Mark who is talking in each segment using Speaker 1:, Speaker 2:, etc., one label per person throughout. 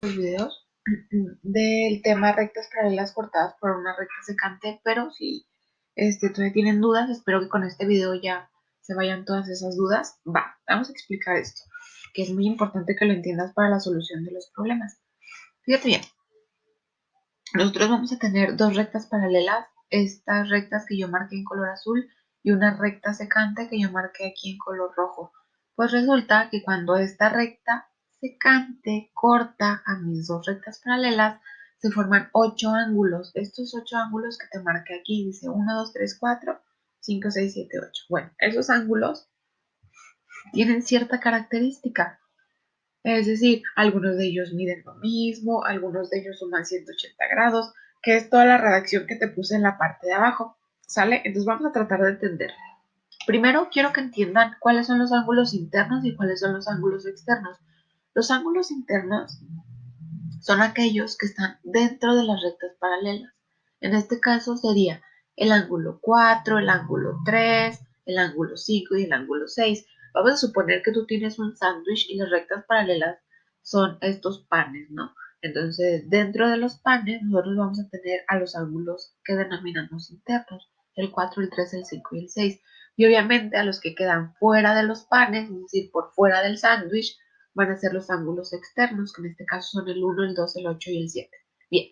Speaker 1: Los videos del tema rectas paralelas cortadas por una recta secante, pero si todavía tienen dudas, espero que con este video ya se vayan todas esas dudas. Vamos a explicar esto, que es muy importante que lo entiendas para la solución de los problemas. Fíjate bien, nosotros vamos a tener dos rectas paralelas, estas rectas que yo marqué en color azul y una recta secante que yo marqué aquí en color rojo. Pues resulta que cuando esta recta secante corta a mis dos rectas paralelas, se forman 8 ángulos. Estos 8 ángulos que te marqué aquí, dice 1, 2, 3, 4, 5, 6, 7, 8. Bueno, esos ángulos tienen cierta característica. Es decir, algunos de ellos miden lo mismo, algunos de ellos suman 180 grados, que es toda la redacción que te puse en la parte de abajo. ¿Sale? Entonces vamos a tratar de entender. Primero quiero que entiendan cuáles son los ángulos internos y cuáles son los ángulos externos. Los ángulos internos son aquellos que están dentro de las rectas paralelas. En este caso sería el ángulo 4, el ángulo 3, el ángulo 5 y el ángulo 6. Vamos a suponer que tú tienes un sándwich y las rectas paralelas son estos panes, ¿no? Entonces, dentro de los panes, nosotros vamos a tener a los ángulos que denominamos internos, el 4, el 3, el 5 y el 6. Y obviamente a los que quedan fuera de los panes, es decir, por fuera del sándwich, van a ser los ángulos externos, que en este caso son el 1, el 2, el 8 y el 7. Bien,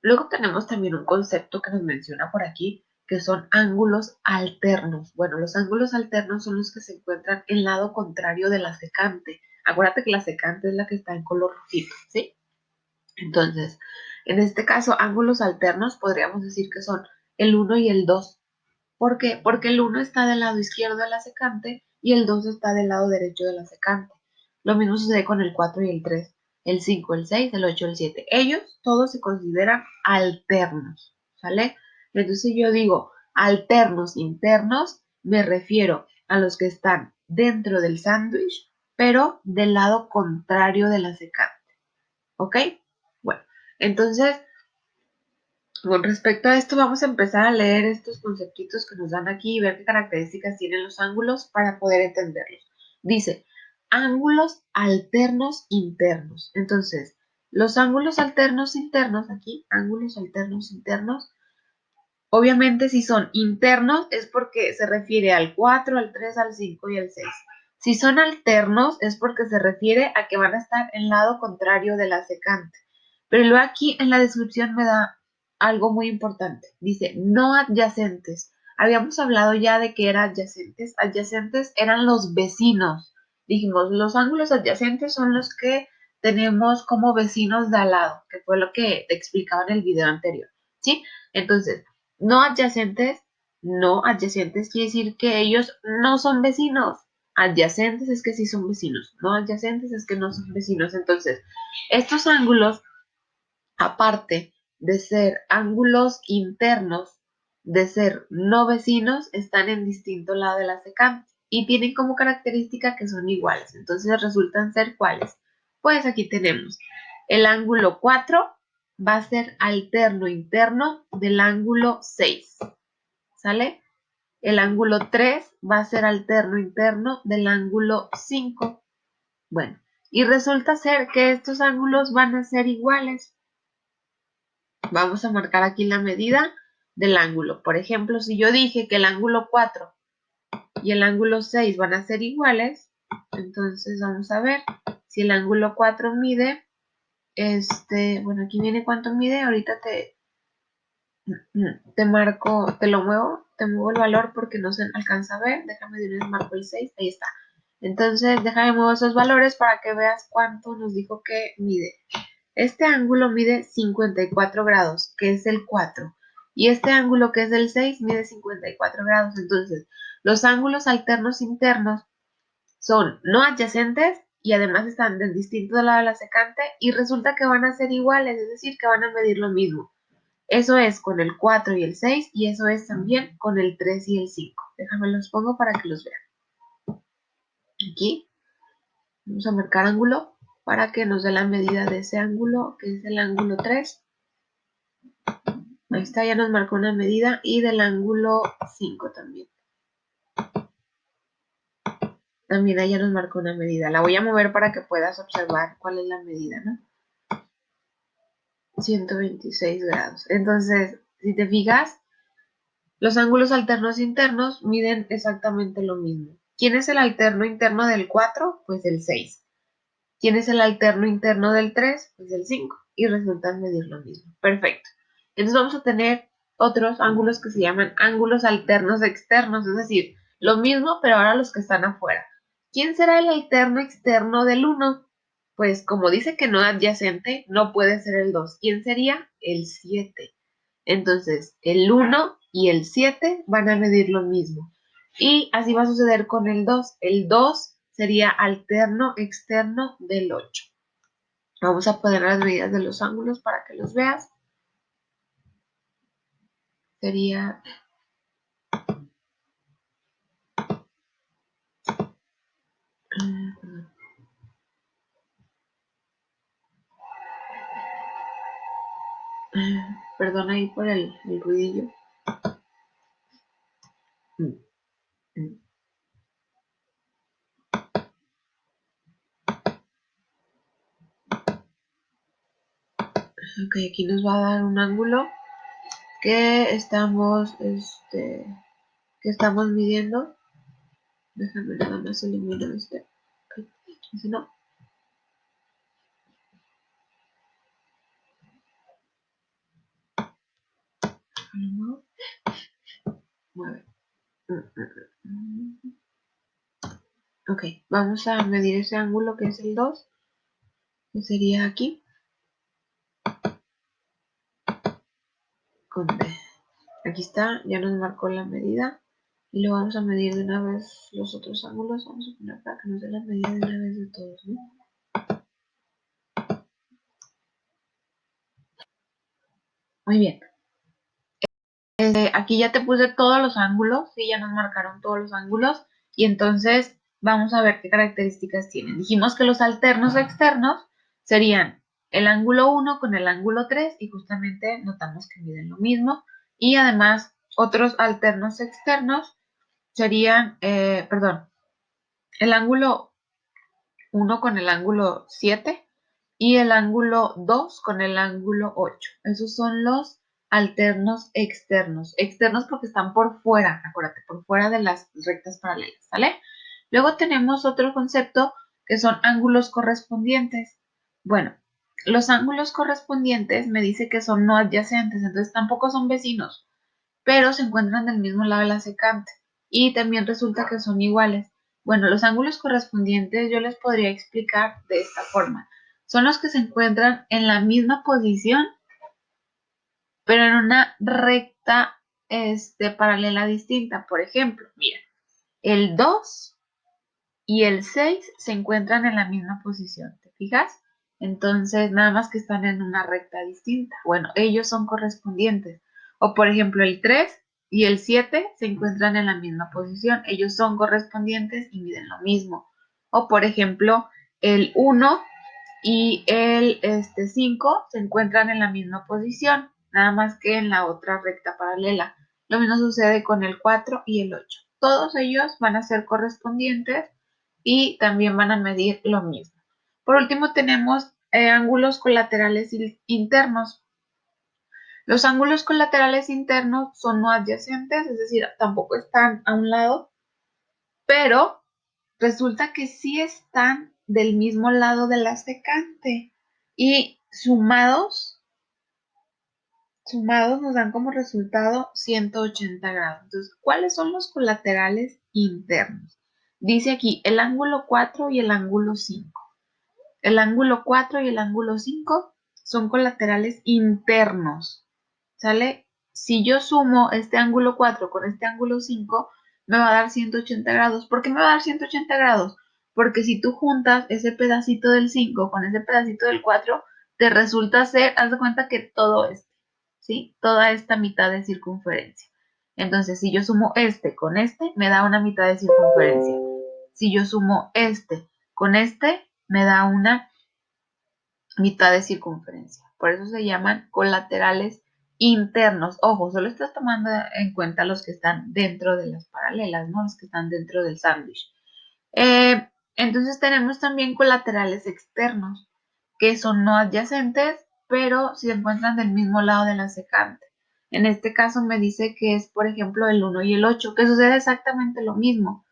Speaker 1: luego tenemos también un concepto que nos menciona por aquí, que son ángulos alternos. Bueno, los ángulos alternos son los que se encuentran en el lado contrario de la secante. Acuérdate que la secante es la que está en color rojito, ¿sí? Entonces, en este caso, ángulos alternos podríamos decir que son el 1 y el 2. ¿Por qué? Porque el 1 está del lado izquierdo de la secante y el 2 está del lado derecho de la secante. Lo mismo sucede con el 4 y el 3, el 5, el 6, el 8, el 7. Ellos todos se consideran alternos, ¿sale? Entonces si yo digo alternos internos, me refiero a los que están dentro del sándwich, pero del lado contrario de la secante, ¿ok? Bueno, entonces con respecto a esto, vamos a empezar a leer estos conceptitos que nos dan aquí y ver qué características tienen los ángulos para poder entenderlos. Dice, ángulos alternos internos. Entonces, los ángulos alternos internos, aquí, ángulos alternos internos, obviamente si son internos es porque se refiere al 4, al 3, al 5 y al 6. Si son alternos es porque se refiere a que van a estar en lado contrario de la secante. Pero luego aquí en la descripción me da algo muy importante. Dice, no adyacentes. Habíamos hablado ya de que eran adyacentes. Adyacentes eran los vecinos. Dijimos, los ángulos adyacentes son los que tenemos como vecinos de al lado, que fue lo que te explicaba en el video anterior. ¿Sí? Entonces, no adyacentes quiere decir que ellos no son vecinos. Adyacentes es que sí son vecinos. No adyacentes es que no son vecinos. Entonces, estos ángulos, aparte de ser ángulos internos, de ser no vecinos, están en distinto lado de la secante y tienen como característica que son iguales. Entonces resultan ser ¿cuáles? Pues aquí tenemos el ángulo 4 va a ser alterno interno del ángulo 6, ¿sale? El ángulo 3 va a ser alterno interno del ángulo 5. Bueno, y resulta ser que estos ángulos van a ser iguales. Vamos a marcar aquí la medida del ángulo. Por ejemplo, si yo dije que el ángulo 4 y el ángulo 6 van a ser iguales, entonces vamos a ver si el ángulo 4 mide, bueno, aquí viene cuánto mide, ahorita te marco, te muevo el valor porque no se alcanza a ver, déjame de una vez marco el 6, ahí está. Entonces, déjame mover esos valores para que veas cuánto nos dijo que mide. Este ángulo mide 54 grados, que es el 4. Y este ángulo, que es el 6, mide 54 grados. Entonces, los ángulos alternos internos son no adyacentes y además están del distinto lado de la secante y resulta que van a ser iguales, es decir, que van a medir lo mismo. Eso es con el 4 y el 6 y eso es también con el 3 y el 5. Déjame los pongo para que los vean. Aquí vamos a marcar ángulo para que nos dé la medida de ese ángulo, que es el ángulo 3. Ahí está, ya nos marcó una medida y del ángulo 5 también. También ahí ya nos marcó una medida. La voy a mover para que puedas observar cuál es la medida, ¿no? 126 grados. Entonces, si te fijas, los ángulos alternos internos miden exactamente lo mismo. ¿Quién es el alterno interno del 4? Pues el 6. ¿Quién es el alterno interno del 3? Pues el 5. Y resultan medir lo mismo. Perfecto. Entonces vamos a tener otros ángulos que se llaman ángulos alternos externos, es decir, lo mismo, pero ahora los que están afuera. ¿Quién será el alterno externo del 1? Pues como dice que no adyacente, no puede ser el 2. ¿Quién sería? El 7. Entonces, el 1 y el 7 van a medir lo mismo. Y así va a suceder con el 2. El 2 sería alterno externo del 8. Vamos a poner las medidas de los ángulos para que los veas. Sería... Perdón ahí por el ruidillo. Ok, aquí nos va a dar un ángulo que estamos midiendo. Déjame nada más eliminar este. Okay. Si no. 9. Ok, vamos a medir ese ángulo que es el 2, que sería aquí, con D. Aquí está, ya nos marcó la medida. Y lo vamos a medir de una vez los otros ángulos. Vamos a poner para que nos dé la medida de una vez de todos, ¿no? Muy bien. Aquí ya te puse todos los ángulos, sí, ya nos marcaron todos los ángulos. Y entonces vamos a ver qué características tienen. Dijimos que los alternos externos serían el ángulo 1 con el ángulo 3 y justamente notamos que miden lo mismo. Y además otros alternos externos serían, perdón, el ángulo 1 con el ángulo 7 y el ángulo 2 con el ángulo 8. Esos son los alternos externos. Externos porque están por fuera, acuérdate, por fuera de las rectas paralelas, ¿vale? Luego tenemos otro concepto que son ángulos correspondientes. Bueno, los ángulos correspondientes me dice que son no adyacentes, entonces tampoco son vecinos, pero se encuentran del mismo lado de la secante y también resulta que son iguales. Bueno, los ángulos correspondientes yo les podría explicar de esta forma. Son los que se encuentran en la misma posición, pero en una recta paralela distinta. Por ejemplo, mira, el 2 y el 6 se encuentran en la misma posición, ¿te fijas? Entonces, nada más que están en una recta distinta. Bueno, ellos son correspondientes. O por ejemplo, el 3 y el 7 se encuentran en la misma posición. Ellos son correspondientes y miden lo mismo. O por ejemplo, el 1 y el 5 se encuentran en la misma posición, nada más que en la otra recta paralela. Lo mismo sucede con el 4 y el 8. Todos ellos van a ser correspondientes y también van a medir lo mismo. Por último tenemos ángulos colaterales internos. Los ángulos colaterales internos son no adyacentes, es decir, tampoco están a un lado, pero resulta que sí están del mismo lado de la secante y sumados nos dan como resultado 180 grados. Entonces, ¿cuáles son los colaterales internos? Dice aquí el ángulo 4 y el ángulo 5. El ángulo 4 y el ángulo 5 son colaterales internos, ¿sale? Si yo sumo este ángulo 4 con este ángulo 5, me va a dar 180 grados. ¿Por qué me va a dar 180 grados? Porque si tú juntas ese pedacito del 5 con ese pedacito del 4, te resulta ser, haz de cuenta que todo esto, ¿sí? Toda esta mitad de circunferencia. Entonces, si yo sumo este con este, me da una mitad de circunferencia. Si yo sumo este con este, me da una mitad de circunferencia. Por eso se llaman colaterales internos. Ojo, solo estás tomando en cuenta los que están dentro de las paralelas, ¿no? Los que están dentro del sándwich. Entonces tenemos también colaterales externos, que son no adyacentes, pero si se encuentran del mismo lado de la secante. En este caso me dice que es, por ejemplo, el 1 y el 8, que sucede exactamente lo mismo.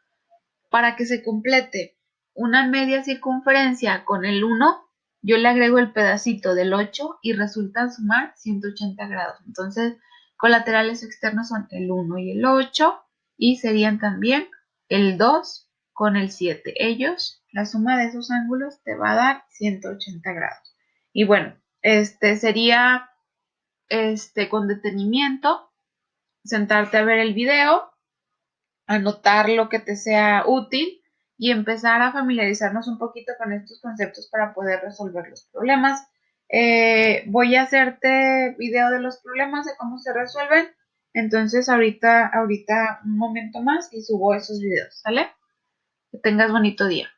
Speaker 1: Para que se complete una media circunferencia con el 1, yo le agrego el pedacito del 8 y resulta sumar 180 grados. Entonces, colaterales externos son el 1 y el 8 y serían también el 2 con el 7. La suma de esos ángulos te va a dar 180 grados. Y bueno, sería con detenimiento, sentarte a ver el video, anotar lo que te sea útil y empezar a familiarizarnos un poquito con estos conceptos para poder resolver los problemas. Voy a hacerte video de los problemas, de cómo se resuelven. Entonces ahorita un momento más y subo esos videos, ¿sale? Que tengas bonito día.